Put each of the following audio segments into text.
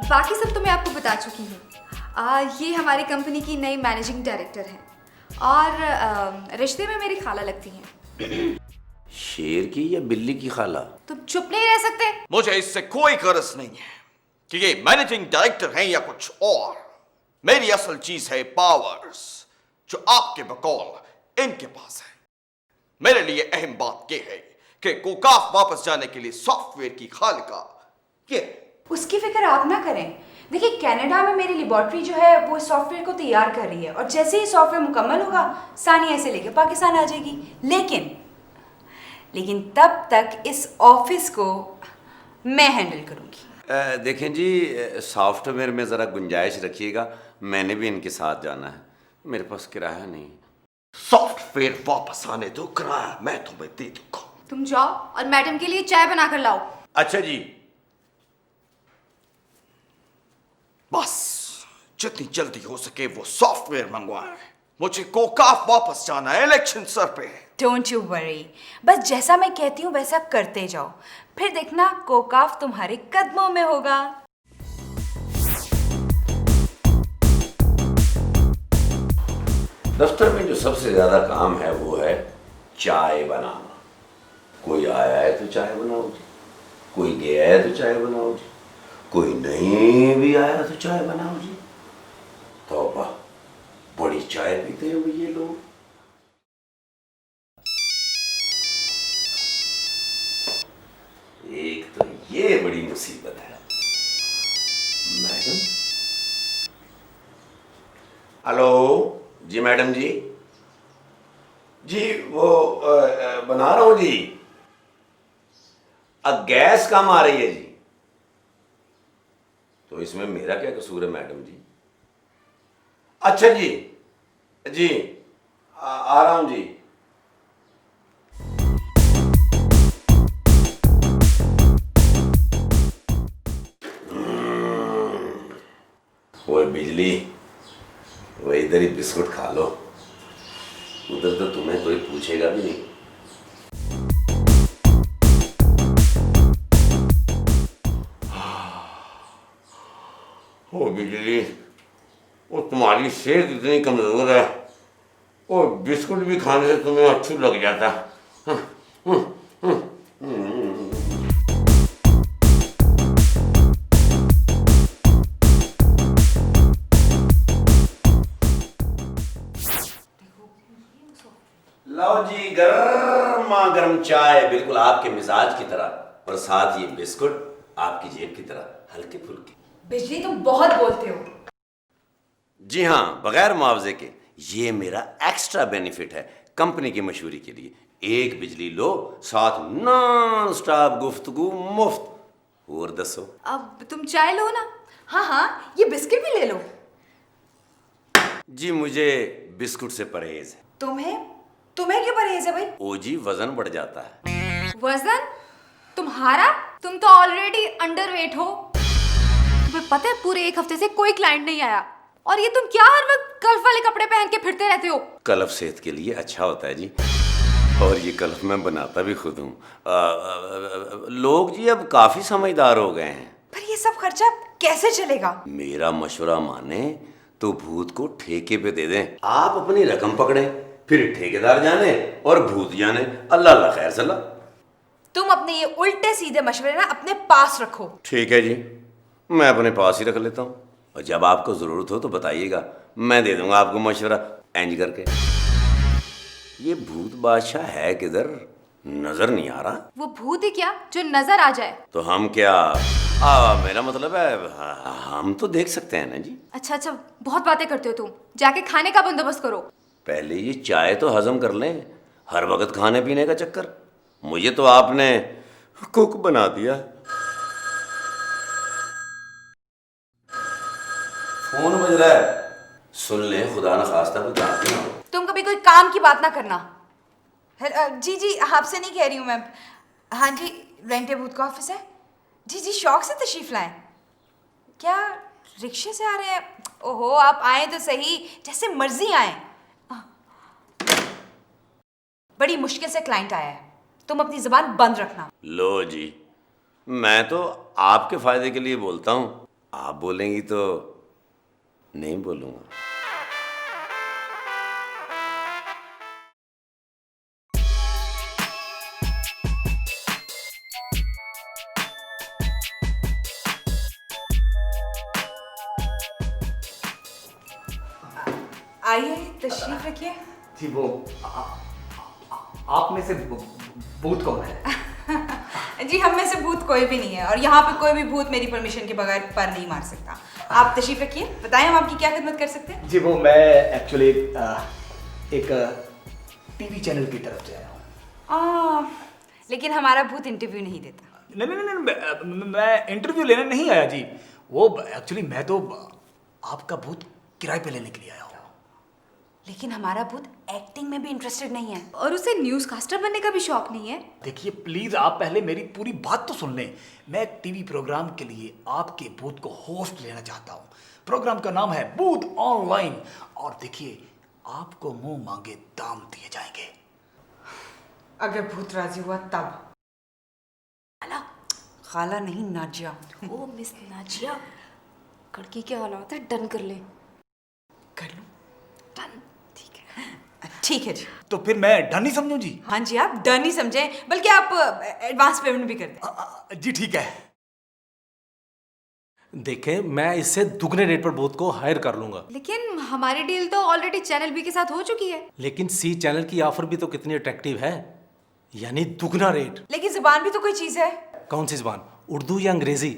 बाकी सब तो मैं आपको बता चुकी हूँ। ये हमारी कंपनी की नई मैनेजिंग डायरेक्टर हैं और रिश्ते में मेरी खाला लगती हैं। शेर की या बिल्ली की खाला? तुम चुप नहीं रह सकते? मुझे इससे कोई गरज नहीं है कि ये मैनेजिंग डायरेक्टर हैं या कुछ और। मेरी असल चीज है पावर्स, जो आपके बकौल इनके पास है। मेरे लिए अहम बात यह है कि कोकाफ वापस जाने के लिए सॉफ्टवेयर की खालिका ये। उसकी फिक्र आप ना करें। देखिए, कनाडा में मेरी लेबोरेटरी जो है वो सॉफ्टवेयर को तैयार कर रही है और जैसे ही सॉफ्टवेयर मुकम्मल होगा सानिया से लेकर पाकिस्तान आ जाएगी। लेकिन तब तक इस ऑफिस को मैं हैंडल करूंगी। देखें जी, सॉफ्टवेयर में ज़रा गुंजाइश रखिएगा, मैंने भी इनके साथ जाना है, मेरे पास किराया नहीं। सॉफ्टवेयर वापस आने दो, किराया मैं तुम्हें दे दूंगा। तुम जाओ और मैडम के लिए चाय बना कर लाओ। अच्छा जी। बस जितनी जल्दी हो सके वो सॉफ्टवेयर मंगवाएं। मुझे कोकाफ वापस जाना है, इलेक्शन सर पे है। डोंट यू वरी, बस जैसा मैं कहती हूँ वैसा करते जाओ, फिर देखना कोकाफ तुम्हारे कदमों में होगा। दफ्तर में जो सबसे ज्यादा काम है वो है चाय बनाना। कोई आया है तो चाय बनाओ जी, कोई गया है तो चाय बनाओ जी, कोई नहीं भी आया तो चाय बनाओ जी। तौबा, बड़ी चाय पीते हैं ये लोग। एक तो ये बड़ी मुसीबत है। मैडम, हेलो जी। मैडम जी, जी वो बना रहा हूं जी। अब गैस कम आ रही है जी। तो इसमें मेरा क्या कसूर है मैडम जी? अच्छा जी, जी आ रहा हूं जी। वो बिजली, वो इधर ही बिस्कुट खा लो, उधर तो तुम्हें कोई पूछेगा भी नहीं। ओ बिजली, वो तुम्हारी सेहत इतनी कमजोर है, वो बिस्कुट भी खाने से तुम्हें अच्छू लग जाता। लो जी, गर्मा गर्म चाय, बिल्कुल आपके मिजाज की तरह, और साथ ये बिस्कुट आपकी जेब की तरह हल्के फुल्के। बिजली, तुम बहुत बोलते हो। जी हाँ, बगैर मुआवजे के। ये मेरा एक्स्ट्रा बेनिफिट है कंपनी की मशहूरी के लिए। एक बिजली लो, साथ नॉन स्टॉप गुफ्तगू मुफ्त। और दसो, अब तुम चाय लो ना। हाँ हाँ, ये बिस्किट भी ले लो। जी मुझे बिस्कुट से परहेज है। तुम्हें क्यों परहेज है भाई? ओ जी, वजन बढ़ जाता है। वजन तुम्हारा? तुम तो ऑलरेडी अंडरवेट हो। तुम्हें पता है पूरे एक हफ्ते से कोई क्लाइंट नहीं आया और ये तुम क्या हर वक्त कल्फ वाले कपड़े पहन के फिरते रहते हो? कलफ सेहत के लिए अच्छा होता है जी, और ये कलफ मैं बनाता भी खुद हूँ। लोग जी अब काफी समझदार हो गए हैं। पर ये सब खर्चा कैसे चलेगा? मेरा मशवरा माने तो भूत को ठेके पे दे दें। आप अपनी रकम पकड़े, फिर ठेकेदार जाने और भूत जाने। अल्लाह अल्लाह खैर सला। तुम अपने ये उल्टे सीधे मशवरे ना अपने पास रखो। ठीक है जी, मैं अपने पास ही रख लेता हूँ, और जब आपको जरूरत हो तो बताइएगा, मैं दे दूंगा आपको मशवरा एंज करके। ये भूत बादशाह है किधर? नजर नहीं आ रहा। वो भूत ही क्या जो नजर आ जाए। तो हम क्या, मेरा मतलब है हम तो देख सकते हैं ना जी। अच्छा, बहुत बातें करते हो तुम। जाके खाने का बंदोबस्त करो। पहले ये चाय तो हजम कर लें, हर वक्त खाने पीने का चक्कर। मुझे तो आपने कुक बना दिया। फोन बज रहा है, सुन ले, खुदा न खास्ता कोई काम ना हो। तुम कभी कोई काम की बात ना करना। जी आपसे नहीं कह रही हूँ मैं। हाँ जी, रेंटे भूत का ऑफिस है। जी शौक से तशरीफ लाएं। क्या रिक्शे से आ रहे हैं? ओहो, आप आए तो सही, जैसे मर्जी आए। बड़ी मुश्किल से क्लाइंट आया है, तुम अपनी जुबान बंद रखना। लो जी, मैं तो आपके फायदे के लिए बोलता हूँ, आप बोलेंगी तो नहीं बोलूंगा। आइए तशरीफ रखिए। जी वो आप में से भूत कौन है? जी हम में से भूत कोई भी नहीं है और यहाँ पे कोई भी भूत मेरी परमिशन के बगैर पर नहीं मार सकता। आप तशरीफ रखिए, बताएं हम आपकी क्या खिदमत कर सकते हैं। जी वो मैं एक्चुअली एक टीवी चैनल की तरफ से आया हूँ। लेकिन हमारा भूत इंटरव्यू नहीं देता। नहीं, मैं इंटरव्यू लेने नहीं आया जी। वो एक्चुअली मैं तो आपका भूत किराए पे लेने के लिए आया हूँ। लेकिन हमारा भूत एक्टिंग में भी इंटरेस्टेड नहीं है और उसे न्यूज़ कास्टर बनने का भी शौक नहीं है। देखिए प्लीज आप पहले मेरी पूरी बात तो सुन लें। मैं एक टीवी प्रोग्राम के लिए आपके भूत को होस्ट लेना चाहता हूँ। प्रोग्राम का नाम है भूत ऑनलाइन और देखिए आपको मुंह मांगे दाम दिए जाएंगे। अगर भूत राजी हुआ तब। खाला खाला नहीं नाजिया। ओ मिस नाजिया, कड़की क्या हालात है, डन कर ले। कर लूं? डन। ठीक है जी। तो फिर मैं डन ही समझूं जी? हाँ जी आप डन ही समझें, बल्कि आप एडवांस पेमेंट भी कर दें। जी ठीक है। देखें मैं इससे दुगने रेट पर भूत को हायर कर लूंगा। लेकिन हमारी डील तो ऑलरेडी चैनल बी के साथ हो चुकी है। लेकिन सी चैनल की ऑफर भी तो कितनी अट्रैक्टिव है, यानी दुगना रेट। लेकिन जुबान भी तो कोई चीज है। कौन सी जुबान, उर्दू या अंग्रेजी?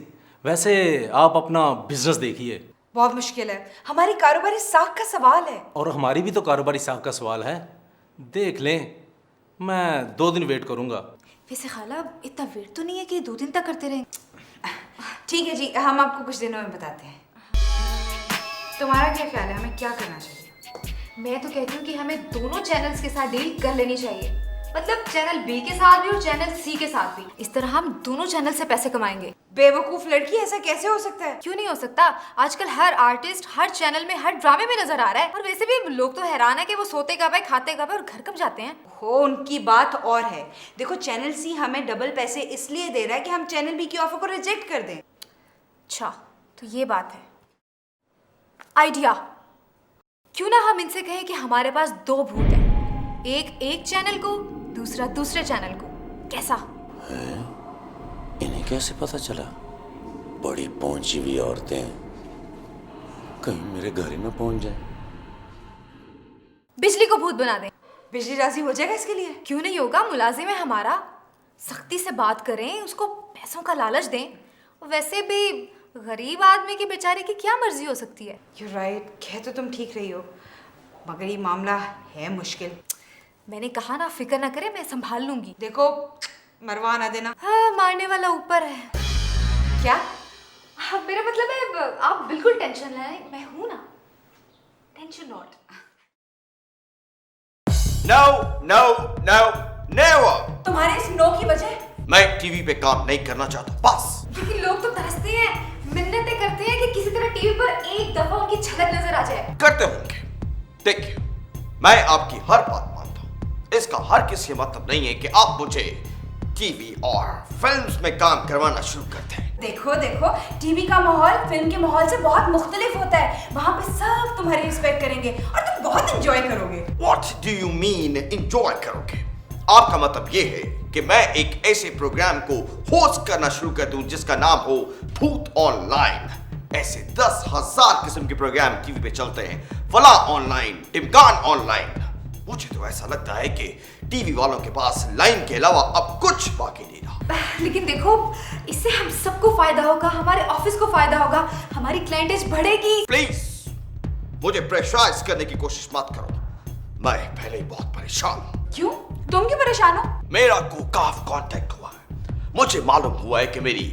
वैसे आप अपना बिजनेस देखिए। बहुत मुश्किल है, हमारी कारोबारी साख का सवाल है। और हमारी भी तो कारोबारी साहब का सवाल है। देख लें, मैं 2 दिन वेट करूंगा। वैसे खाला इतना वेट तो नहीं है कि 2 दिन तक करते रहें। ठीक है जी, हम आपको कुछ दिनों में बताते हैं। तुम्हारा क्या ख्याल है, हमें क्या करना चाहिए? मैं तो कहती हूँ कि हमें दोनों चैनल्स के साथ डील कर लेनी चाहिए, मतलब चैनल बी के साथ भी और चैनल सी के साथ भी। इस तरह हम दोनों चैनल से पैसे कमाएंगे। बेवकूफ लड़की, ऐसा कैसे हो सकता है? क्यों नहीं हो सकता? आजकल हर आर्टिस्ट हर चैनल में हर ड्रामे में नजर आ रहा है। और वैसे भी लोग तो हैरान है कि वो सोते कब है, खाते कब है और घर कब जाते हैं। हो, उनकी बात और है। देखो चैनल सी हमें डबल पैसे इसलिए दे रहा है कि हम चैनल बी की ऑफर को रिजेक्ट कर दें। अच्छा तो ये बात है। आइडिया, क्यों ना हम इनसे कहें कि हमारे पास 2 भूत हैं, एक चैनल को, दूसरा दूसरे चैनल को। कैसा है? इन्हें कैसे पता चला? बड़ी पहुंची हुई औरतें हैं, कहीं मेरे घर ही में पहुंच जाए। बिजली को भूत बना दें। बिजली राजी हो जाएगा इसके लिए? क्यों नहीं होगा, मुलाजिम है हमारा। सख्ती से बात करें, उसको पैसों का लालच दें। वैसे भी गरीब आदमी की बेचारे की क्या मर्जी हो सकती है। You're right, कह तो तुम ठीक रही हो, मगर ये मामला है मुश्किल। मैंने कहा ना, फिक्र ना करे, मैं संभाल लूंगी। देखो मरवा ना देना। हाँ, मारने वाला ऊपर है। क्या? हाँ, मेरा मतलब है आप बिल्कुल टेंशन लें, मैं हूं ना। Tension not. No no no never. तुम्हारे इस नो की वजह? मैं टीवी पे काम नहीं करना चाहता, बस। लेकिन लोग तो तरसते हैं, मिन्नतें करते हैं कि किसी तरह टीवी पर एक दफा उनकी झलक नजर आ जाए। करते होंगे। देखिए, मैं आपकी हर बात मानता हूँ। इसका हर किसी मतलब नहीं है कि आप मुझे टीवी और फिल्म्स में काम करवाना शुरू करते हैं। देखो देखो, टीवी का माहौल फिल्म के माहौल से बहुत मुख्तलिफ होता है। वहाँ पे सब तुम्हारी रिस्पेक्ट करेंगे और तुम बहुत एंजॉय करोगे। What do you mean enjoy करोगे? आपका मतलब ये है कि मैं एक ऐसे प्रोग्राम को होस्ट करना शुरू कर दूं जिसका नाम हो भूत ऑनलाइन। ऐसे 10,000 किस्म के प्रोग्राम टीवी पे चलते हैं, फला ऑनलाइन, टिमकान ऑनलाइन। मुझे तो ऐसा लगता है कि टीवी वालों के पास लाइन के अलावा अब कुछ बाकी नहीं रहा। लेकिन देखो, इससे हम सबको फायदा होगा, हमारे ऑफिस को फायदा होगा, हमारी क्लाइंटेज बढ़ेगी। प्लीज मुझे प्रेशराइज करने की कोशिश मत करो। मैं पहले ही बहुत परेशान हूं। क्यों? तुम क्यों परेशान हो? मेरा कोकाफ कांटेक्ट हुआ है। मुझे मालूम हुआ है कि मेरी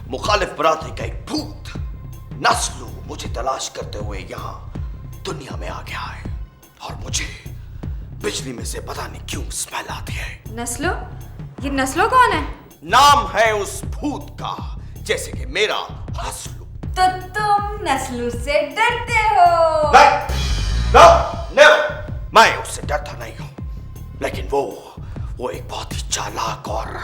मुखालिफ बरादरी का एक भूत नस्लो मुझे तलाश करते हुए यहाँ दुनिया में आ गया है और मुझे बिजली में से पता नहीं क्यों स्मेल आती है। नस्लो? ये नस्लो कौन है? नाम है उस भूत का, जैसे कि मेरा हसलू। तो तुम नस्लू से डरते हो? नेवर। मैं उससे डरता नहीं हूं, लेकिन वो एक बहुत ही चालाक और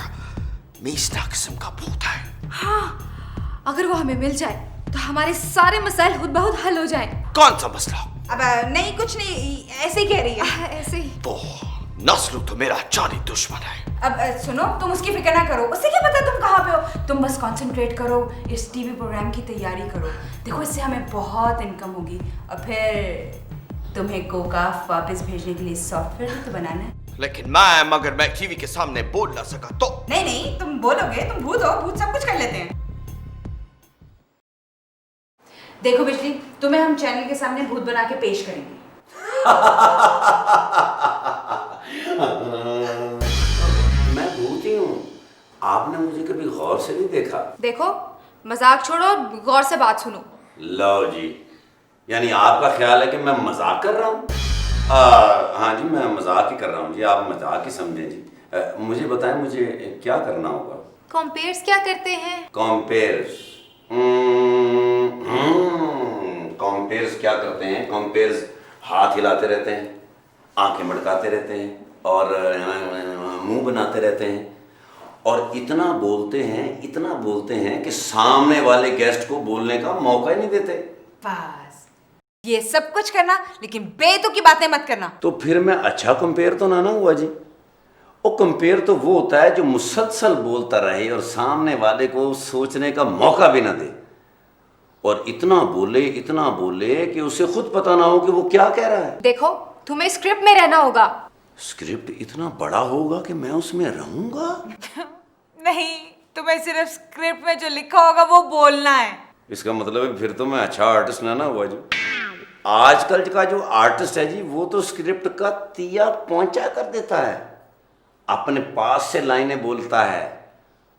मीसना किस्म का भूत है। हाँ, अगर वो हमें मिल जाए तो हमारे सारे मसाइल खुद बहुत हल हो जाएं। कौन सा मसला? अब नहीं कुछ नहीं, ऐसे ही कह रही है। ऐसे ही। ओह, नस्ल तो मेरा जानी दुश्मन है। अब सुनो, तुम उसकी फिक्र ना करो, उससे क्या पता तुम कहाँ पे हो। तुम बस कंसंट्रेट करो, इस टीवी प्रोग्राम की तैयारी करो। देखो इससे हमें बहुत इनकम होगी, और फिर तुम्हें कोकाफ वापस भेजने के लिए सॉफ्टवेयर भी तो बनाना है। लेकिन मैम, अगर मैं टीवी के सामने बोल ना सका तो? नहीं नहीं, तुम बोलोगे, तुम भूत हो, भूत सब कुछ कर लेते हैं। देखो बिजली, तुम्हें हम चैनल के सामने भूत बना के पेश करेंगे। मैं भूत ही हूँ, आपने मुझे कभी गौर से नहीं देखा। देखो, मजाक छोड़ो, गौर से बात सुनो। लो जी, यानी आपका ख्याल है कि मैं मजाक कर रहा हूँ? हाँ जी, मैं मजाक ही कर रहा हूँ जी, आप मजाक ही समझें जी। मुझे बताएं, मुझे क्या करना होगा? कंपेयर्स क्या करते हैं? कंपेयर्स? कंपेयर्स क्या करते हैं? कंपेयर्स हाथ हिलाते रहते हैं, आंखें मटकाते रहते हैं और मुंह बनाते रहते हैं और इतना बोलते हैं कि सामने वाले गेस्ट को बोलने का मौका ही नहीं देते। बस ये सब कुछ करना, लेकिन बेतुकी की बातें मत करना। तो फिर मैं अच्छा कंपेयर तो ना हुआ जी। वो कंपेयर तो वो होता है जो मुसलसल बोलता रहे और सामने वाले को सोचने का मौका भी ना दे, और इतना बोले कि उसे खुद पता ना हो कि वो क्या कह रहा है। देखो, तुम्हें स्क्रिप्ट में रहना होगा। स्क्रिप्ट इतना बड़ा होगा कि मैं उसमें रहूंगा? नहीं, तुम्हें सिर्फ स्क्रिप्ट में जो लिखा होगा वो बोलना है। इसका मतलब है फिर तो मैं अच्छा आर्टिस्ट ना हुआ जी। आजकल का जो आर्टिस्ट है जी, वो तो स्क्रिप्ट का तिया पहुंचा कर देता है, अपने पास से लाइनें बोलता है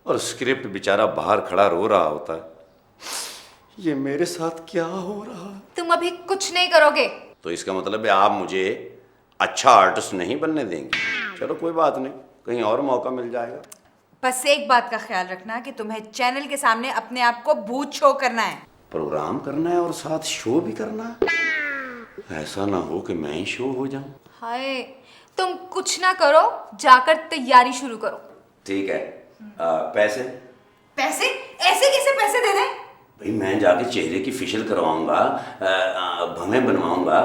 और स्क्रिप्ट बेचारा बाहर खड़ा रो रहा होता है, ये मेरे साथ क्या हो रहा है। तुम अभी कुछ नहीं करोगे। तो इसका मतलब है आप मुझे अच्छा आर्टिस्ट नहीं बनने देंगे। चलो कोई बात नहीं, कहीं और मौका मिल जाएगा। बस एक बात का ख्याल रखना कि तुम्हें चैनल के सामने अपने आप को भूत शो करना है। प्रोग्राम करना है और साथ शो भी करना है? ऐसा ना हो कि मैं ही शो हो जाऊं। हाय, तुम कुछ ना करो, जाकर तैयारी शुरू करो। ठीक है। पैसे? पैसे? ऐसे कैसे पैसे दे दें? भाई मैं जाके चेहरे की फेशियल करवाऊंगा, भवें बनवाऊंगा,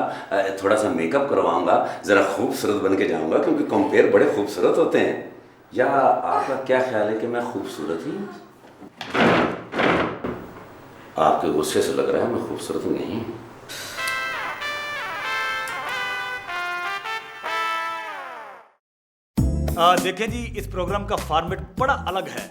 थोड़ा सा मेकअप करवाऊंगा, जरा खूबसूरत बन के जाऊंगा, क्योंकि कंपेयर बड़े खूबसूरत होते हैं। या आपका क्या ख्याल है कि मैं खूबसूरत ही हूँ? आपके गुस्से से लग रहा है मैं खूबसूरत नहीं हूँ। देखें जी, इस प्रोग्राम का फॉर्मेट बड़ा अलग है।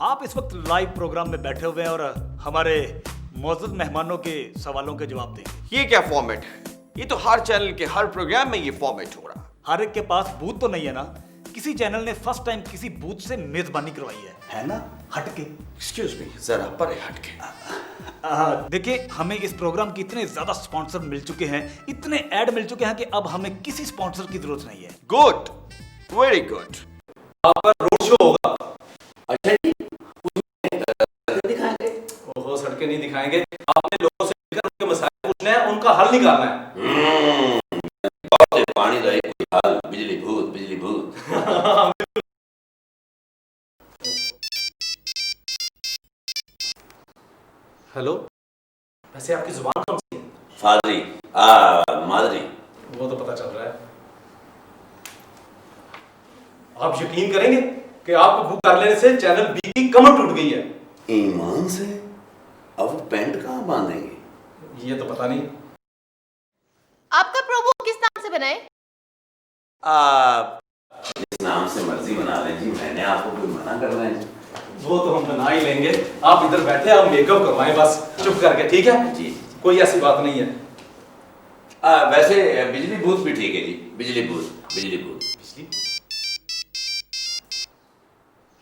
आप इस वक्त लाइव प्रोग्राम में बैठे हुए हैं और हमारे मौजूद मेहमानों के सवालों के जवाब देंगे। ये क्या फॉर्मेट है? ये तो हर चैनल के हर प्रोग्राम में ये फॉर्मेट हो रहा। हर एक के पास बूथ तो नहीं है ना। किसी चैनल ने फर्स्ट टाइम किसी बूथ से मेजबानी करवाई है ना? हटके। एक्सक्यूज मी, जरा परे हटके। देखिए, हमें इस प्रोग्राम के इतने ज्यादा स्पॉन्सर मिल चुके हैं, इतने ऐड मिल चुके हैं कि अब हमें किसी स्पॉन्सर की जरूरत नहीं है। Good, very good. आपका रोड शो होगा। अच्छा जी, उसमें दिखाएंगे? ओहो, सड़कें नहीं दिखाएंगे, आपने लोगों से मिलकर उनके मसाइल पूछने हैं, उनका हल निकालना है। पानी का एक हाल, बिजली भूत। हेलो, वैसे आपकी जुबान कौन सी है? फादरी, मादरी। वो तो पता चल रहा है। आप यकीन करेंगे कि आपको बुक कर लेने से चैनल बी की कमर टूट गई है। ईमान से? अब पेंट कहाँ बांधेंगे? ये तो पता नहीं। आपका प्रोमो किस नाम से बनाए? जिस नाम से मर्जी बना लें जी, मैंने आपको कोई मना करना है? वो तो हम बना ही लेंगे। आप इधर बैठे, आप मेकअप करवाएं बस चुप करके, ठीक है जी। कोई ऐसी बात नहीं है। वैसे बिजली भूत भी ठीक है जी, बिजली भूत।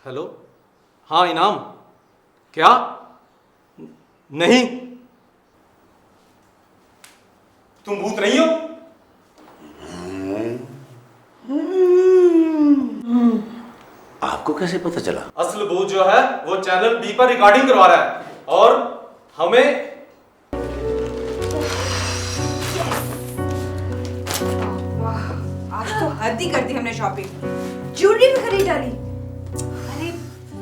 हेलो, हाँ इनाम। क्या? नहीं, तुम भूत नहीं हो? आपको कैसे पता चला? असल भूत जो है वो चैनल बी पर रिकॉर्डिंग करवा रहा है और हमें आज तो हद ही कर दी हमने शॉपिंग। ज्वेलरी भी खरीद डाली। अरे,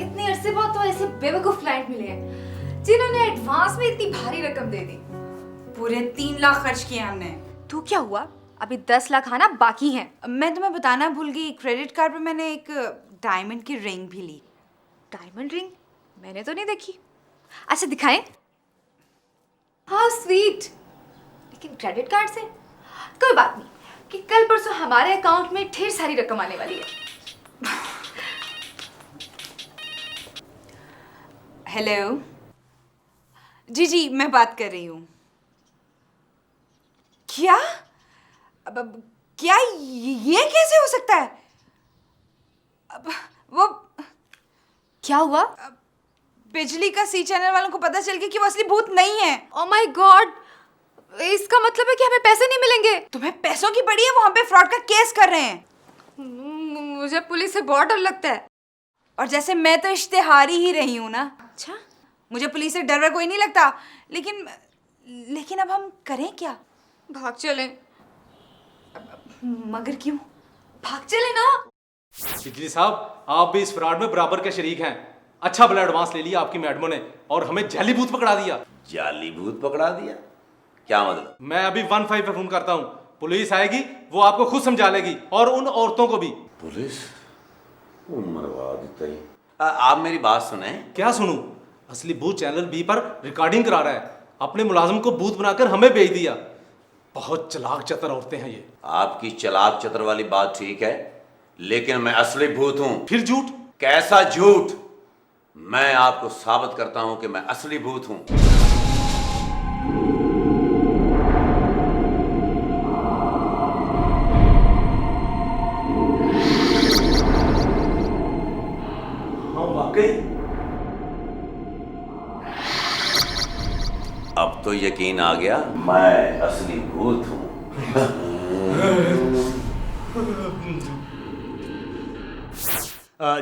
इतने अरसे बाद तो ऐसे बेवकूफ क्लाइंट मिले हैं। जिन्होंने एडवांस में इतनी भारी रकम दे दी। पूरे 3 लाख खर्च किए हमने। तो क्या हुआ, अभी 10 लाख आना बाकी हैं। मैं तुम्हें बताना भूल गई, क्रेडिट कार्ड पे मैंने एक डायमंड की रिंग भी ली। डायमंड रिंग मैंने तो नहीं देखी। अच्छा दिखाएं। हाँ स्वीट, लेकिन क्रेडिट कार्ड से कोई बात नहीं कि कल परसों हमारे अकाउंट में ढेर सारी रकम आने वाली है। हेलो जी मैं बात कर रही हूँ। क्या अब क्या ये कैसे हो सकता है? अब वो क्या हुआ? बिजली का सी चैनल वालों को पता चल गया कि वो असली भूत नहीं है। ओह माय गॉड, इसका मतलब है कि हमें पैसे नहीं मिलेंगे। तुम्हें पैसों की पड़ी है, वो हम पे फ्रॉड का केस कर रहे हैं। मुझे पुलिस से बहुत डर लगता है। और जैसे मैं तो इश्तेहारी ही रही हूँ ना, अच्छा, मुझे पुलिस से डर कोई नहीं लगता। लेकिन अब हम करें क्या? भाग चलें। मगर क्यों? भाग चले ना। बिजली साहब, आप भी इस फ्रॉड में बराबर के शरीक हैं। अच्छा भला एडवांस ले लिया आपकी मैडमों ने और हमें जाली भूत पकड़ा दिया। जाली भूत पकड़ा दिया? क्या मतलब? मैं अभी 15 पे फोन करता हूँ, पुलिस आएगी, वो आपको खुद समझा लेगी और उन औरतों को भी। पुलिस? मरवा देता ही। आप मेरी बात सुने। क्या सुनूं? असली भूत चैनल बी पर रिकॉर्डिंग करा रहा है, अपने मुलाजिम को भूत बनाकर हमें भेज दिया। बहुत चालाक चतर औरतें हैं ये। आपकी चालाक चतर वाली बात ठीक है, लेकिन मैं असली भूत हूं। फिर झूठ? कैसा झूठ? मैं आपको साबित करता हूं कि मैं असली भूत हूं। हाँ वाकई। अब तो यकीन आ गया, मैं असली भूत हूं।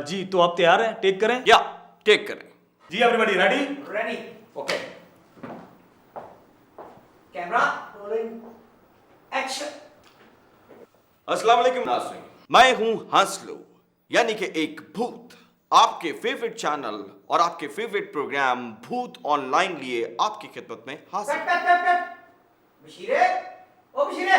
जी तो आप तैयार हैं? टेक करें? या टेक करें। जी everybody ready? Ready. Okay. Camera rolling action. अस्सलाम वालेकुम नाज़रीन, मैं हूं हंसलो, यानी कि एक भूत, आपके फेवरेट चैनल और आपके फेवरेट प्रोग्राम भूत ऑनलाइन लिए आपकी खिदमत में हाजिर। कट। बशीरे, ओ बशीरे।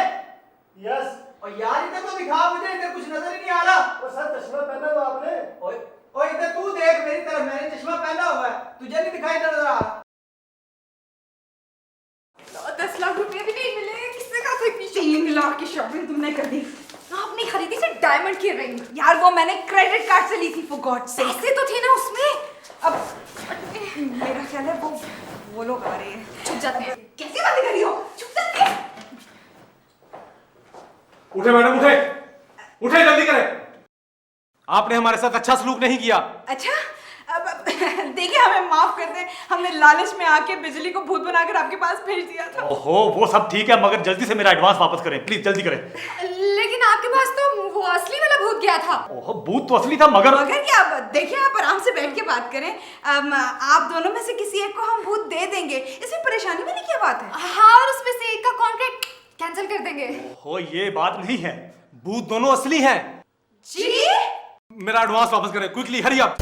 यस। और यार इधर तो दिखा, मुझे इधर कुछ नजर ही नहीं आ रहा। ओ सर चश्मा पहना हुआ आपने। ओए ओए इधर तू देख मेरी तरफ, मैंने चश्मा पहना हुआ है, तुझे नहीं दिखाई नजर आ रहा। 10 लाख रुपए भी नहीं मिले, किसने कहा था इतनी 3 लाख की शॉपिंग तुमने कर दी? आपने खरीदी थी डायमंड की रिंग। यार वो मैंने क्रेडिट कार्ड से ली थी, फॉर गॉड से। पैसे तो थे ना उसमें। अब मेरा ख्याल है वो लोग आ रहे हैं। छुप जाते हैं। कैसे बातें कर रही हो? चुप जाते हैं। उठे मैडम, उठे जल्दी करें। आपने हमारे साथ अच्छा सलूक नहीं किया। अच्छा अब देखिए, हमें माफ कर दें, हमने लालच में आके बिजली को भूत बनाकर आपके पास भेज दिया था। ओहो वो सब ठीक है, मगर जल्दी से मेरा एडवांस वापस करें प्लीज, जल्दी करें। लेकिन आपके पास तो वो असली वाला भूत गया था। ओहो भूत तो असली था, मगर क्या? अब देखिए, आप आराम से बैठ के बात करें। आप दोनों में से किसी एक को हम भूत दे देंगे, इसमें परेशानी वाली क्या बात है? हाँ, और उसमें से एक का कॉन्ट्रैक्ट कैंसिल कर देंगे। हो ये बात नहीं है। भूत दोनों असली हैं। जी मेरा एडवांस वापस करें क्विकली, हरी अप।